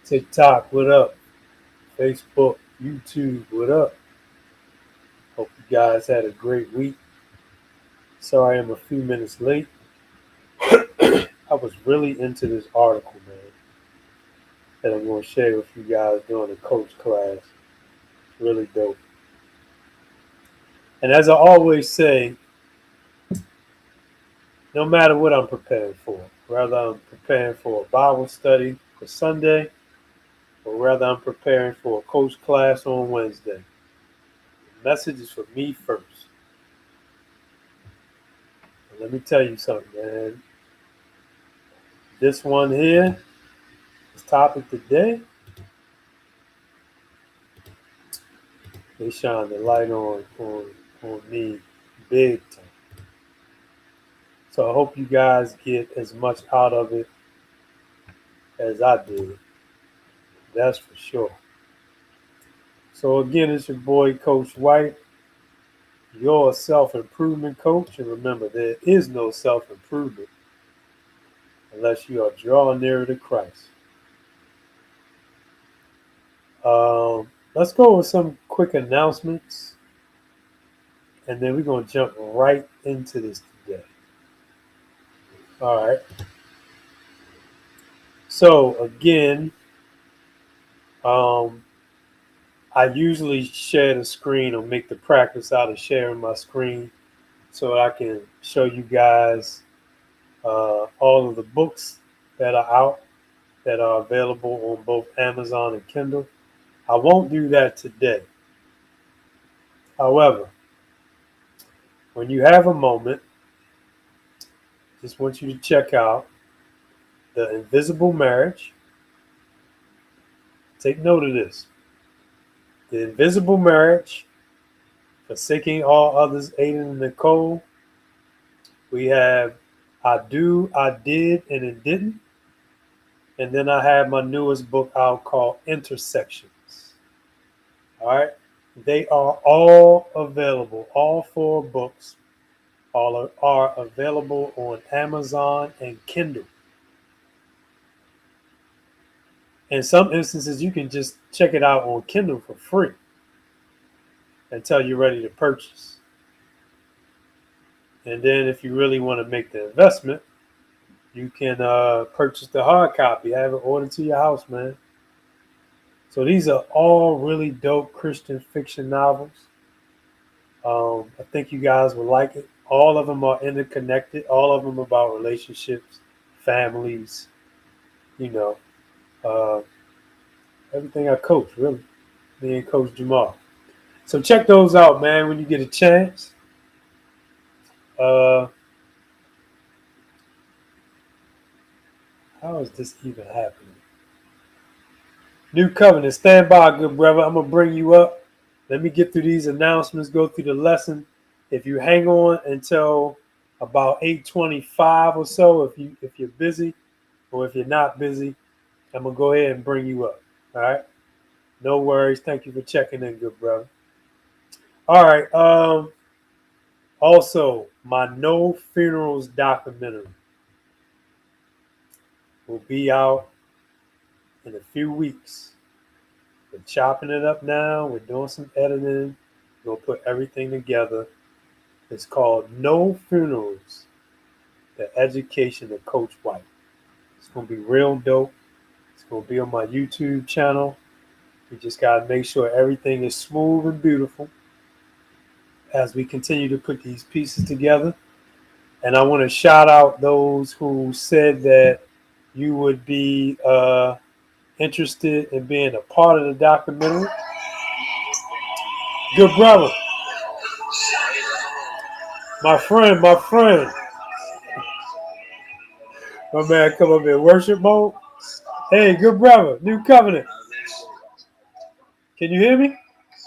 TikTok, what up? Facebook, YouTube, what up? Hope you guys had a great week. Sorry I'm a few minutes late. I was really into this article, man, that I'm going to share with you guys during the coach class. It's really dope. And as I always say, no matter what I'm preparing for, whether I'm preparing for a Bible study for Sunday, or whether I'm preparing for a coach class on Wednesday, the message is for me first. And let me tell you something, man. This one here, this topic today, they shine the light on me big time. So I hope you guys get as much out of it as I did. That's for sure. So again, it's your boy Coach White, your self-improvement coach. And remember, there is no self-improvement unless you are drawing nearer to Christ. Let's go with some quick announcements, and then we're going to jump right into this today. All right. So again, I usually share the screen or make the practice out of sharing my screen so that I can show you guys all of the books that are out that are available on both Amazon and Kindle. I won't do that today. However, when you have a moment, just want you to check out The Invisible Marriage. Take note of this. The Invisible Marriage, Forsaking All Others, Aiden and Nicole. We have I Do, I Did, and It Didn't. And then I have my newest book out called Intersections. All right. They are all available. All four books are available on Amazon and Kindle. In some instances, you can just check it out on Kindle for free until you're ready to purchase. And then if you really want to make the investment, you can purchase the hard copy. Have it ordered to your house, man. So these are all really dope Christian fiction novels. I think you guys will like it. All of them are interconnected. All of them about relationships, families, you know, uh, everything I coach, really. Me and Coach Jamal. So check those out, man, when you get a chance. How is this even happening? New Covenant, stand by, good brother. I'm gonna bring you up. Let me get through these announcements, go through the lesson. If you hang on until about 8:25 or so, if you're busy, or if you're not busy, I'm gonna go ahead and bring you up. All right. No worries. Thank you for checking in, good brother. All right. Also, my No Funerals documentary will be out in a few weeks. We're chopping it up now. We're doing some editing. We'll put everything together. It's called No Funerals, The Education of Coach White. It's going to be real dope. It's going to be on my YouTube channel. We just got to make sure everything is smooth and beautiful as we continue to put these pieces together. And I want to shout out those who said that you would be interested in being a part of the documentary. Good brother. My friend. My man come up in worship mode. Hey, good brother. New Covenant. Can you hear me?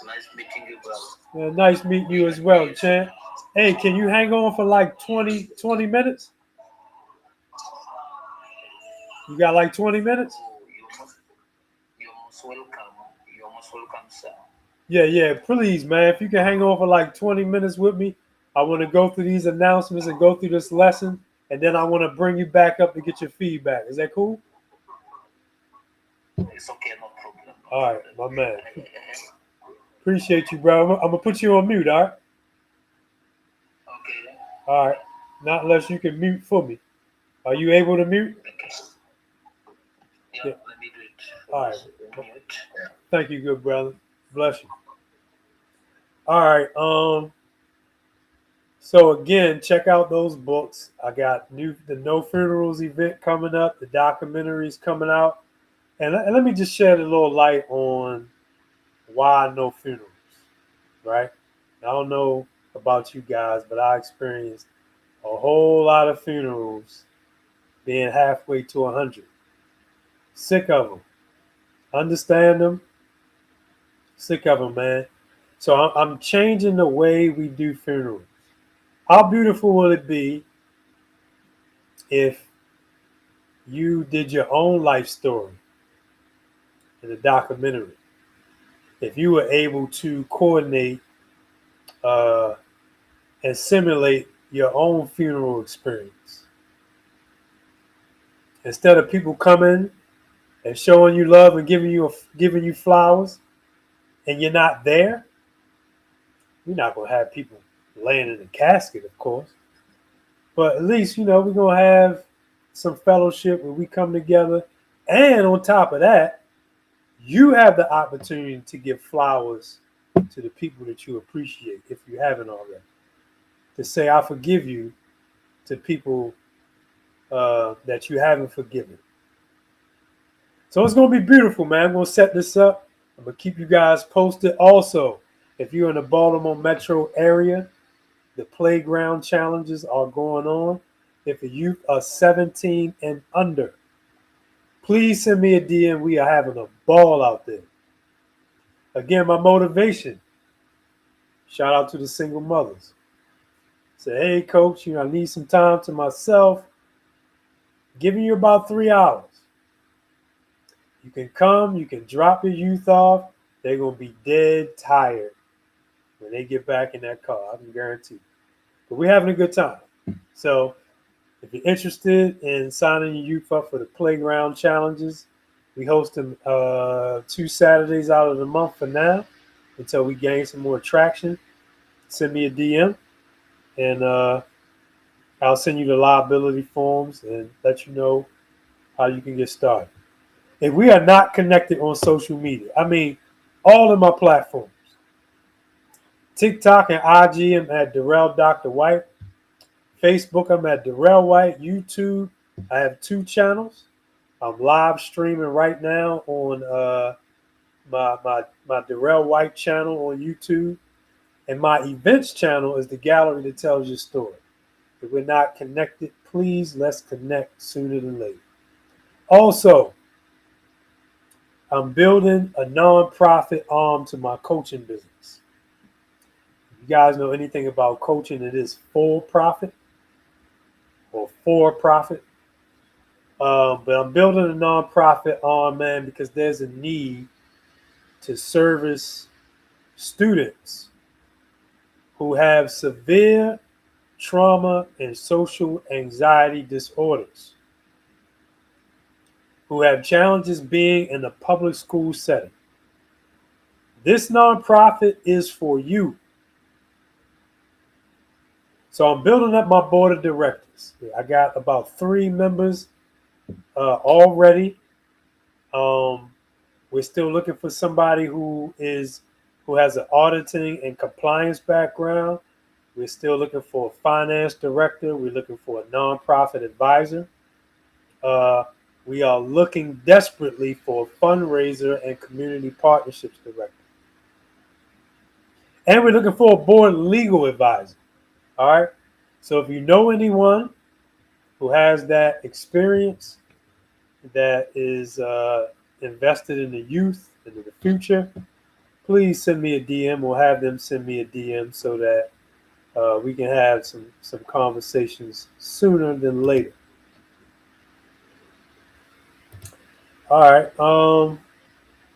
Nice meeting you, brother. Yeah, nice meeting you as well, champ. Hey, can you hang on for like 20 minutes? You got like 20 minutes? You're most welcome. You're most welcome, sir. Yeah. Please, man. If you can hang on for like 20 minutes with me, I want to go through these announcements and go through this lesson. And then I want to bring you back up to get your feedback. Is that cool? It's okay, no problem. No All right, problem. my man. Appreciate you, bro. I'm gonna put you on mute. All right. Okay. All right. Not unless you can mute for me. Are you able to mute? Okay. Yeah, Yeah. let me do it. All right. Mute. Thank you, good brother. Bless you. All right. So again, check out those books. I got the No Funerals event coming up. The documentaries coming out, and let me just shed a little light on why no funerals. Right? I don't know about you guys, but I experienced a whole lot of funerals being halfway to 100. Sick of them. Understand them. Sick of them, man. So I'm changing the way we do funerals. How beautiful will it be if you did your own life story in a documentary? If you were able to coordinate uh, and simulate your own funeral experience, instead of people coming and showing you love and giving you flowers, and you're not there, you're not gonna have people laying in a casket, of course. But at least we're gonna have some fellowship where we come together, and on top of that, you have the opportunity to give flowers to the people that you appreciate if you haven't already. To say I forgive you to people that you haven't forgiven. So it's gonna be beautiful, man. I'm gonna set this up. I'm gonna keep you guys posted. Also, if you're in the Baltimore metro area, the playground challenges are going on. If the youth are 17 and under, please send me a DM. We are having a ball out there. Again, my motivation. Shout out to the single mothers. Say, hey, coach, I need some time to myself. Giving you about 3 hours. You can come, you can drop your youth off. They're going to be dead tired when they get back in that car. I can guarantee. But we're having a good time. So if you're interested in signing your youth up for the playground challenges, we host them 2 Saturdays out of the month for now until we gain some more traction. Send me a DM and I'll send you the liability forms and let you know how you can get started. If we are not connected on social media, I mean, all of my platforms, TikTok and IG, I'm at Darrell Dr. White. Facebook, I'm at Darrell White. YouTube, I have 2 channels. I'm live streaming right now on my Darrell White channel on YouTube. And my events channel is the gallery that tells your story. If we're not connected, please let's connect sooner than later. Also, I'm building a nonprofit arm to my coaching business. If you guys know anything about coaching, it is for profit or for profit. But I'm building a nonprofit arm, man, because there's a need to service students who have severe trauma and social anxiety disorders, who have challenges being in a public school setting. This nonprofit is for you. So I'm building up my board of directors. I got about 3 members already. We're still looking for somebody who has an auditing and compliance background. We're still looking for a finance director. We're looking for a nonprofit advisor. We are looking desperately for a fundraiser and community partnerships director. And we're looking for a board legal advisor. All right. So if you know anyone who has that experience, that is invested in the youth and in the future, please send me a DM or have them send me a DM so that we can have some conversations sooner than later. All right.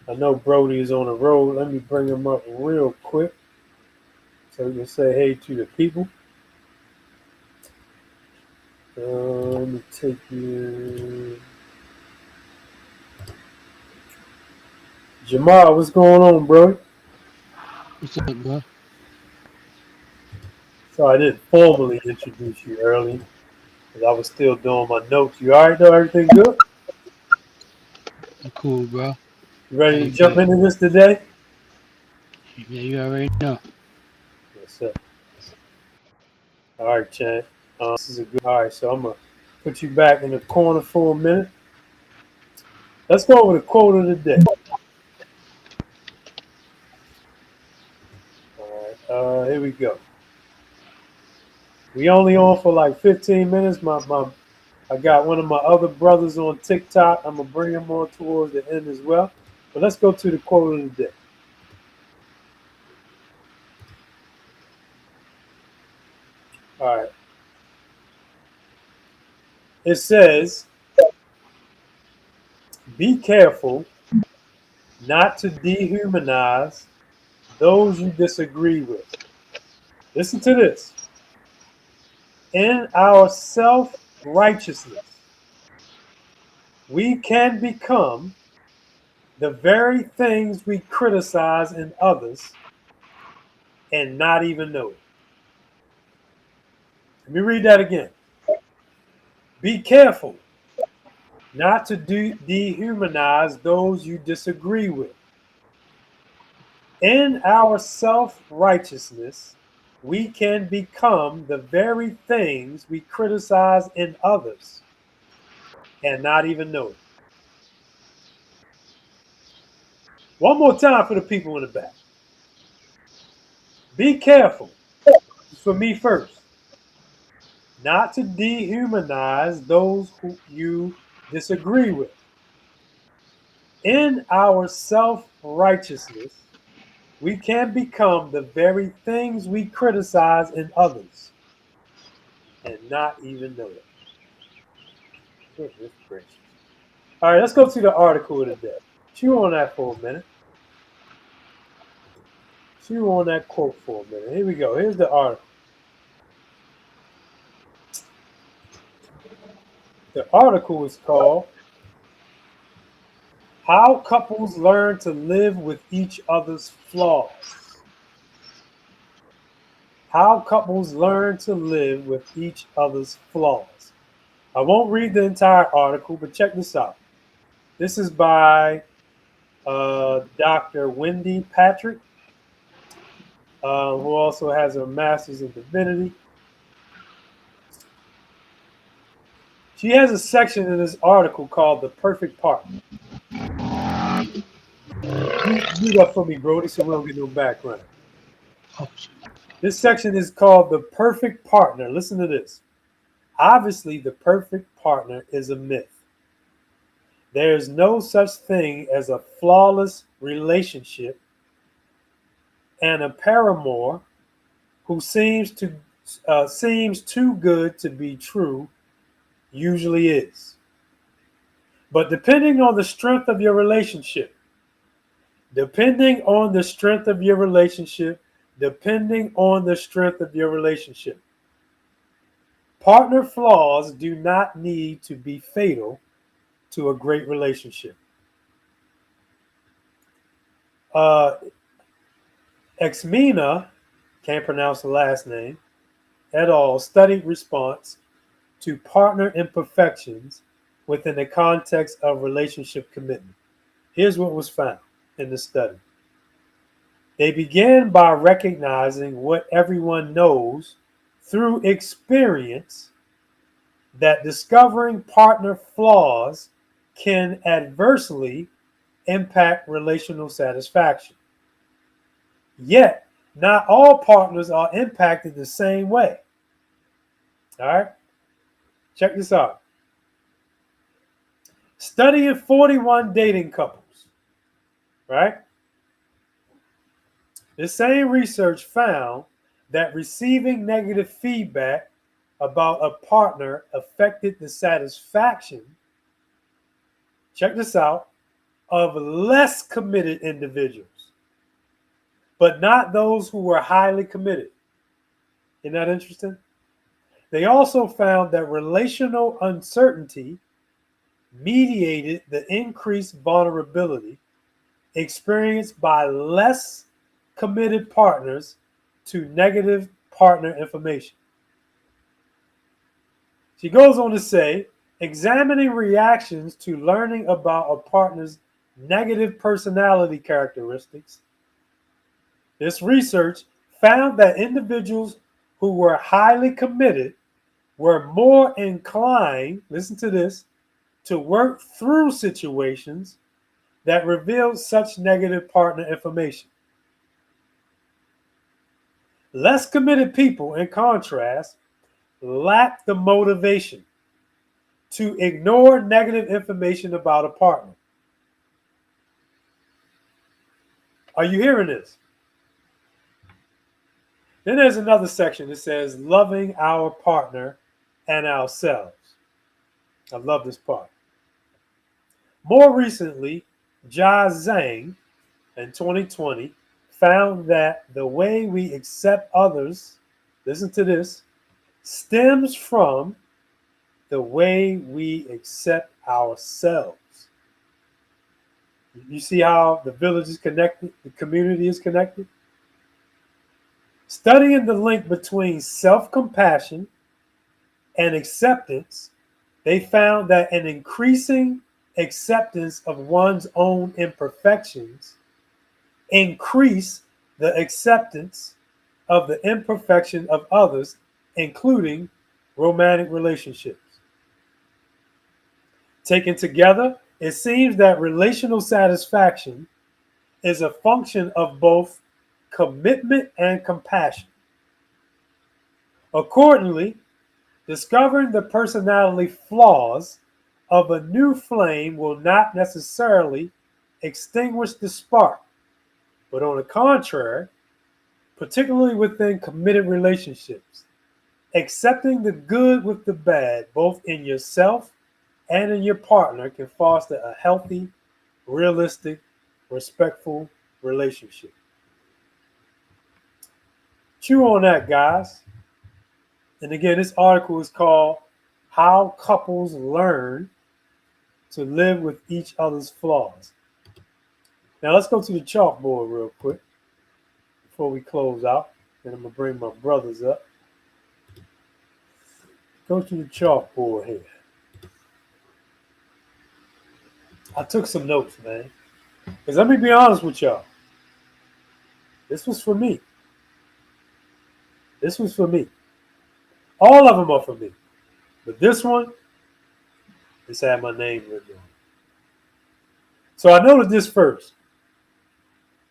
I know Brody is on the road. Let me bring him up real quick so we can say hey to the people. Let me take you. Jamal, what's going on, bro? What's up, bro? So I didn't formally introduce you early because I was still doing my notes. You all right though? Everything good? I'm cool, bro. You How ready to you jump been? into this today? Yeah, you already know. Yes, sir. All right, Chad. This is a good. All right, so I'm gonna put you back in the corner for a minute. Let's go over the quote of the day. All right, here we go. We only on for like 15 minutes. I got one of my other brothers on TikTok. I'm gonna bring him on towards the end as well. But let's go to the quote of the day. All right. It says, "Be careful not to dehumanize those you disagree with." Listen to this. In our self righteousness, we can become the very things we criticize in others and not even know it. Let me read that again. Be careful not to dehumanize those you disagree with. In our self righteousness, we can become the very things we criticize in others and not even know it. One more time for the people in the back. Be careful, for me first, not to dehumanize those who you disagree with. In our self righteousness, we can become the very things we criticize in others and not even know it. Goodness gracious. All right, let's go to the article of the day. Chew on that for a minute. Chew on that quote for a minute. Here we go. Here's the article. The article is called "How Couples Learn to Live with Each Other's Flaws." How couples learn to live with each other's flaws. I won't read the entire article, but check this out. This is by Dr. Wendy Patrick, who also has a master's in divinity. She has a section in this article called "The Perfect Partner." Mute up for me, Brody, so we don't get no background. Oh, shit. This section is called "The Perfect Partner." Listen to this. Obviously, the perfect partner is a myth. There is no such thing as a flawless relationship, and a paramour who seems too good to be true usually is. But depending on the strength of your relationship, depending on the strength of your relationship, depending on the strength of your relationship, partner flaws do not need to be fatal to a great relationship. Uh, Exmina, can't pronounce the last name, et al. Studied response to partner imperfections within the context of relationship commitment. Here's what was found in the study. They began by recognizing what everyone knows through experience, that discovering partner flaws can adversely impact relational satisfaction. Yet, not all partners are impacted the same way. All right, check this out. Studying 41 dating couples, right? The same research found that receiving negative feedback about a partner affected the satisfaction, check this out, of less committed individuals, but not those who were highly committed. Isn't that interesting? They also found that relational uncertainty mediated the increased vulnerability experienced by less committed partners to negative partner information. She goes on to say, examining reactions to learning about a partner's negative personality characteristics, this research found that individuals who were highly committed were more inclined, listen to this, to work through situations that revealed such negative partner information. Less committed people, in contrast, lack the motivation to ignore negative information about a partner. Are you hearing this? Then there's another section that says loving our partner and ourselves. I love this part. More recently, Jia Zhang in 2020 found that the way we accept others, listen to this, stems from the way we accept ourselves. You see how the village is connected, the community is connected? Studying the link between self-compassion and acceptance, they found that an increasing acceptance of one's own imperfections increase the acceptance of the imperfection of others, including romantic relationships. Taken together, it seems that relational satisfaction is a function of both commitment and compassion. Accordingly, discovering the personality flaws of a new flame will not necessarily extinguish the spark, but on the contrary, particularly within committed relationships, accepting the good with the bad, both in yourself and in your partner, can foster a healthy, realistic, respectful relationship. Chew on that, guys. And again, this article is called How Couples Learn to Live with Each Other's Flaws. Now let's go to the chalkboard real quick before we close out. And I'm going to bring my brothers up. Go to the chalkboard here. I took some notes, man. Because let me be honest with y'all. This was for me. This was for me. All of them are for me. But this one, this had my name written on it. So I noticed this first.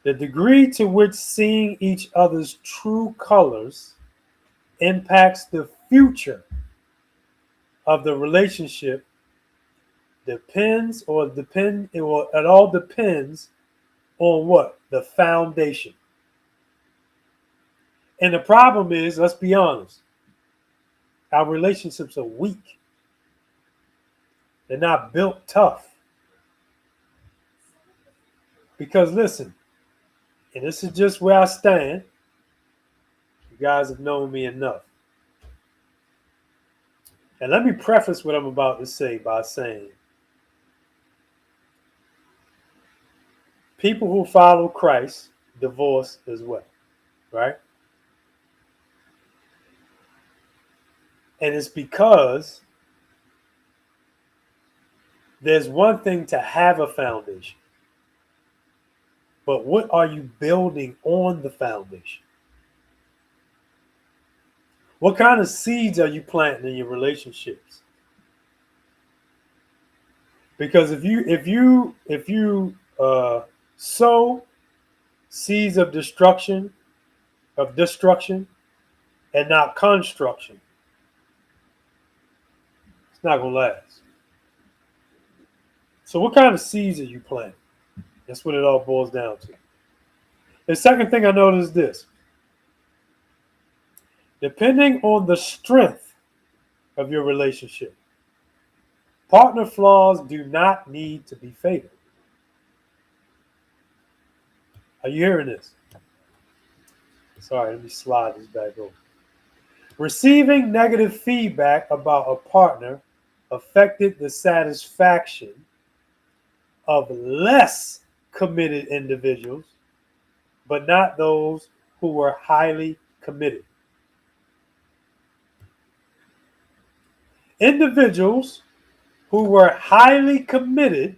The degree to which seeing each other's true colors impacts the future of the relationship it all depends on what? The foundation. And the problem is, let's be honest, our relationships are weak. They're not built tough. Because listen, and this is just where I stand. You guys have known me enough. And let me preface what I'm about to say by saying, people who follow Christ divorce as well, right? And it's because there's one thing to have a foundation, but what are you building on the foundation? What kind of seeds are you planting in your relationships? Because if you sow seeds of destruction, and not construction, it's not gonna last. So what kind of seeds are you planting? That's what it all boils down to. The second thing I noticed is this. Depending on the strength of your relationship, partner flaws do not need to be fatal. Are you hearing this? Sorry, let me slide this back over. Receiving negative feedback about a partner affected the satisfaction of less committed individuals, but not those who were highly committed. Individuals who were highly committed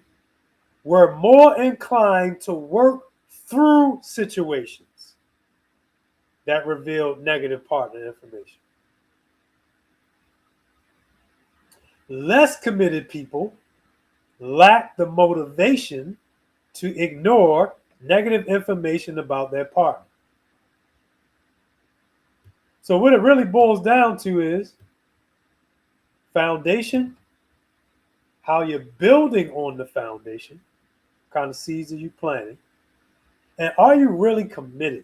were more inclined to work through situations that revealed negative partner information. Less committed people lack the motivation to ignore negative information about their partner. So what it really boils down to is foundation, how you're building on the foundation, kind of seeds are you planting, and are you really committed?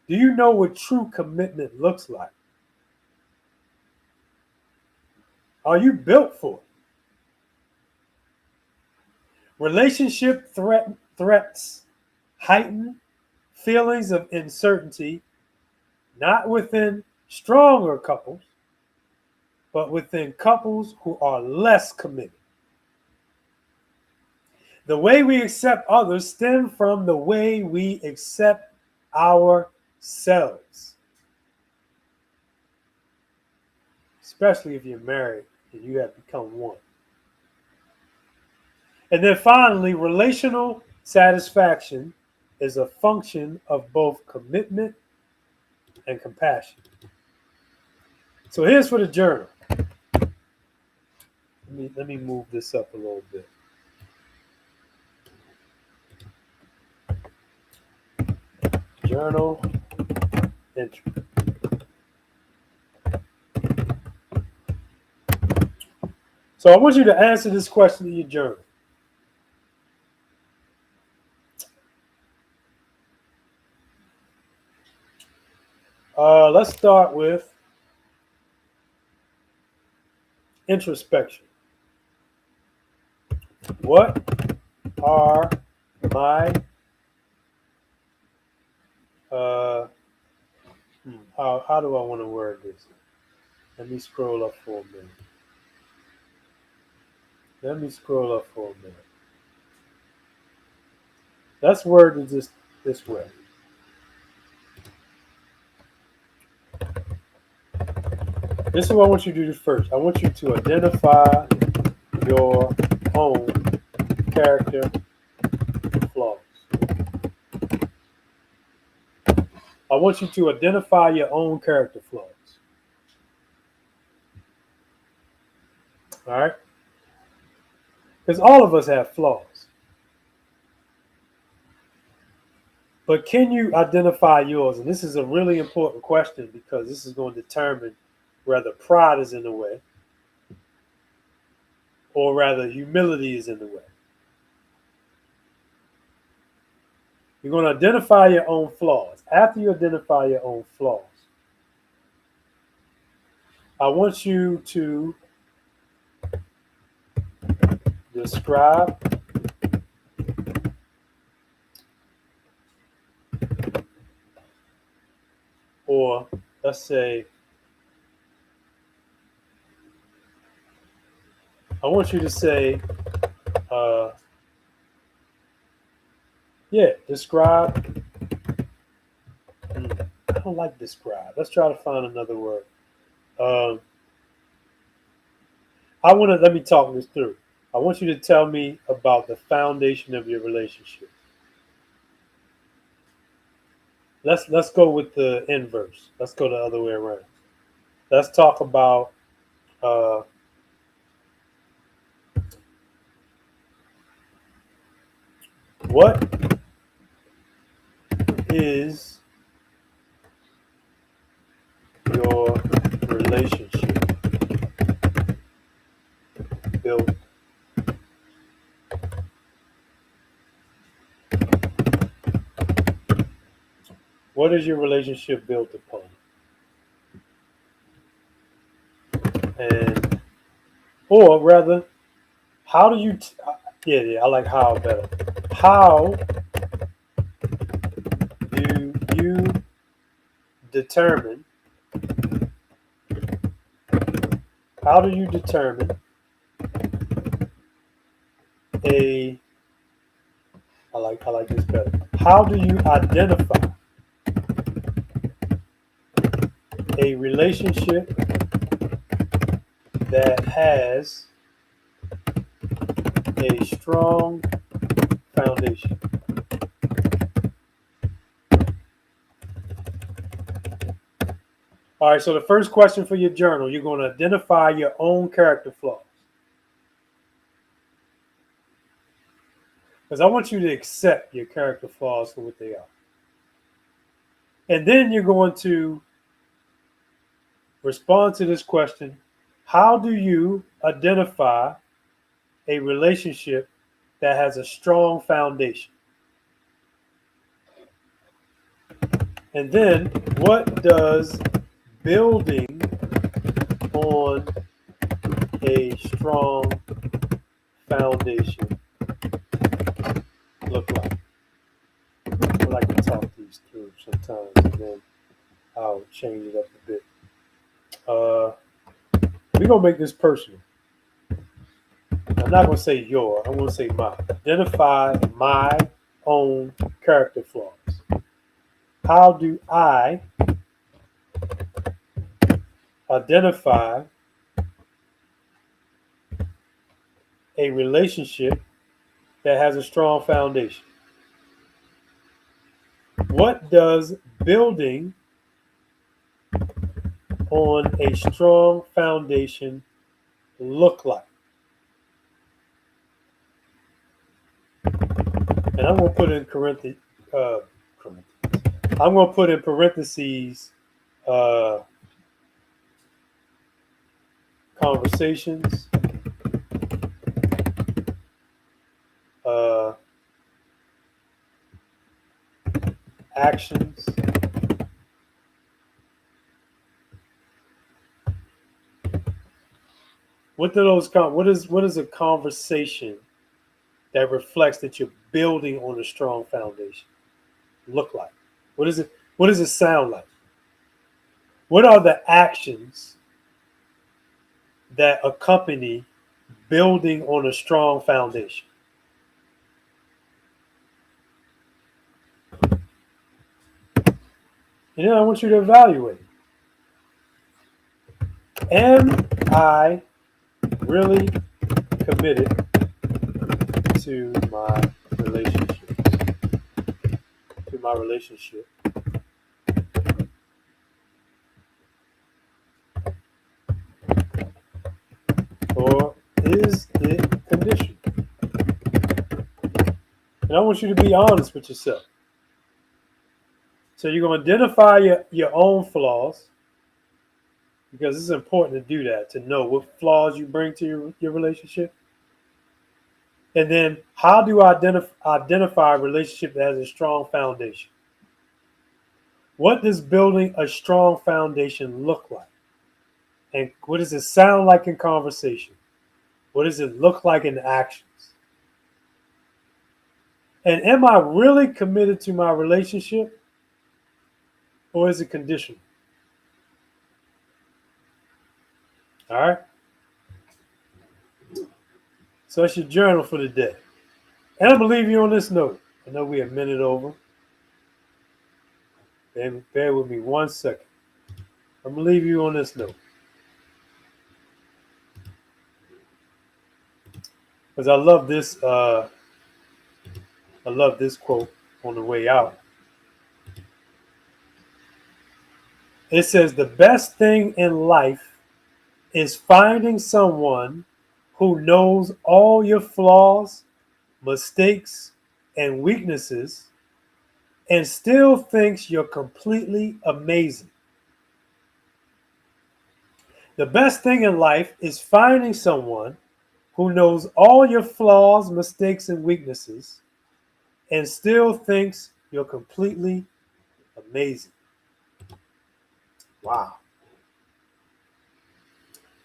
Do you know what true commitment looks like? Are you built for it? Relationship threats heighten feelings of uncertainty, not within stronger couples, but within couples who are less committed. The way we accept others stems from the way we accept ourselves. Especially if you're married and you have become one. And then finally, relational satisfaction is a function of both commitment and compassion. So here's for the journal. Let me move this up a little bit. Journal entry. So I want you to answer this question in your journal. Let's start with introspection. What are my how do I want to word this? Let me scroll up for a minute. Let's word it this way. This is what I want you to do first. I want you to identify your own character flaws. I want you to identify your own character flaws. All right? Because all of us have flaws. But can you identify yours? And this is a really important question because this is going to determine whether pride is in the way or rather humility is in the way. You're going to identify your own flaws. After you identify your own flaws, I want you to describe or let's say, I want you to say, describe. I don't like describe. Let's try to find another word. Let me talk this through. I want you to tell me about the foundation of your relationship. Let's go with the inverse. Let's go the other way around. Let's talk about what is your relationship built? What is your relationship built upon? And, or rather, how do you, I like how better. How do you determine a I like this better. How do you identify a relationship that has a strong foundation? All right, so the first question for your journal, you're going to identify your own character flaws. Because I want you to accept your character flaws for what they are. And then you're going to respond to this question: how do you identify a relationship that has a strong foundation? And then, what does building on a strong foundation look like? I like to talk these through sometimes, and then I'll change it up a bit. We're going to make this personal. I'm not going to say your, I'm going to say mine. Identify my own character flaws. How do I identify a relationship that has a strong foundation? What does building on a strong foundation look like? And I'm going to put in I'm going to put in parentheses conversations, actions, what is a conversation that reflects that you're building on a strong foundation look like? What does it sound like? What are the actions that accompany building on a strong foundation? And then I want you to evaluate. Am I really committed to my relationship? Or is it conditional? And I want you to be honest with yourself. So you're going to identify your own flaws, because it's important to do that, to know what flaws you bring to your relationship. And then, how do I identify a relationship that has a strong foundation? What does building a strong foundation look like? And what does it sound like in conversation? What does it look like in actions? And am I really committed to my relationship, or is it conditional? All right. So that's your journal for the day. And I'm going to leave you on this note. I know we're a minute over. Bear with me 1 second. I'm going to leave you on this note. Because I love this quote on the way out. It says, the best thing in life is finding someone who knows all your flaws, mistakes, and weaknesses, and still thinks you're completely amazing. The best thing in life is finding someone who knows all your flaws, mistakes, and weaknesses, and still thinks you're completely amazing. Wow.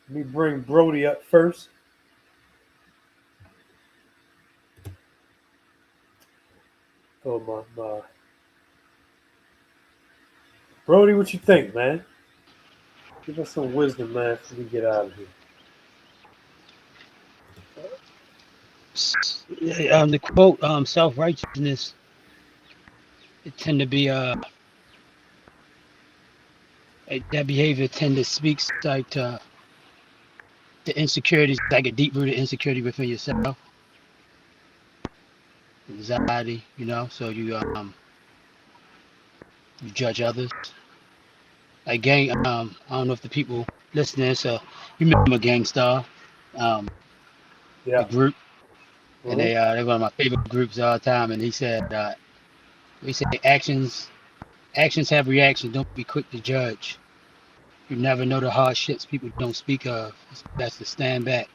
Let me bring Brody up first. Oh my. Brody, what you think, man? Give us some wisdom, man, before we get out of here. The quote, self-righteousness, it tend to be that behavior tend to speaks like the insecurities, like a deep-rooted insecurity within yourself, anxiety, so you judge others. Like gang, I don't know if the people listening, so you remember Gangstar, um, the Yeah. group, and Mhm. they're one of my favorite groups all the time. And he said, we say actions have reactions. Don't be quick to judge. You never know the hardships people don't speak of. It's best to stand back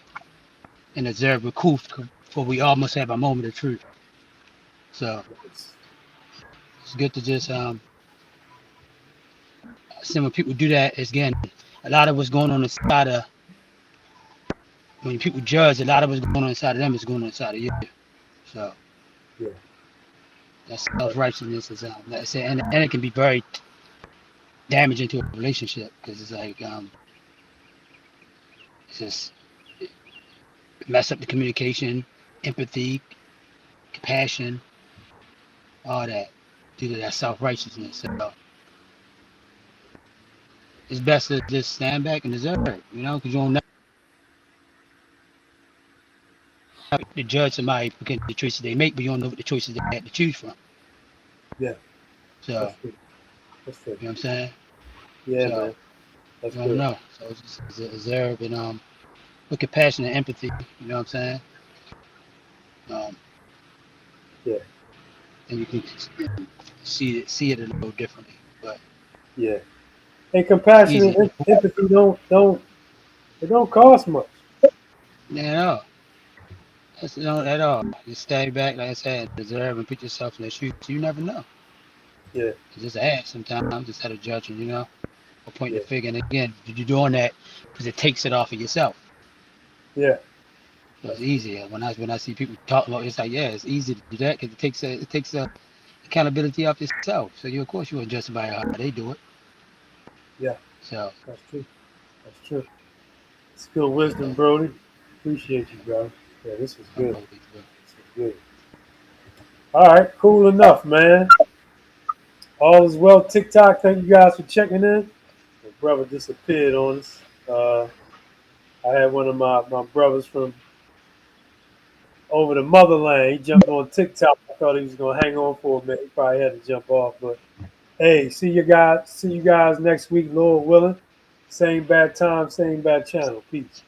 and observe with truth, for we all must have a moment of truth. So it's good to just see when people do that. Is again, a lot of what's going on inside of when people judge. A lot of what's going on inside of them is going on inside of you. So Yeah. that self righteousness is, like I said, and it can be very damaging to a relationship because it's like it's just it mess up the communication, empathy, compassion, all that due to that self righteousness. So it's best to just stand back and observe, because you don't know to judge somebody because the choices they make, but you don't know what the choices they had to choose from. Yeah. So That's true. That's true. you know what I'm saying? Yeah, So man. That's you don't good. know. So it's just observe and with compassion and empathy. You know what I'm saying? Um, Yeah. and you can see it a little differently. But Yeah. And it's compassion easy. and empathy don't it don't cost much. Yeah, at all. That's not at all. Just stay back, like I said, observe and put yourself in their shoes. You never know. Yeah. It's just ask sometimes instead of judging, or pointing Yeah. the finger. And again, you're doing that because it takes it off of yourself. Yeah. So it's That's true. easier when I see people talk about it, it's like, yeah, it's easy to do that because it takes accountability off yourself. So you of course you wouldn't judge somebody how they do it. Yeah. So, That's true. That's true. It's good wisdom, so Brody. Appreciate you, bro. Yeah, this was I'm good. always good. This was good. All right, cool enough, man. All is well. TikTok, thank you guys for checking in. My brother disappeared on us. I had one of my brothers from over the motherland. He jumped on TikTok. I thought he was gonna hang on for a minute. He probably had to jump off. But hey, see you guys. See you guys next week, Lord willing. Same bad time, same bad channel. Peace.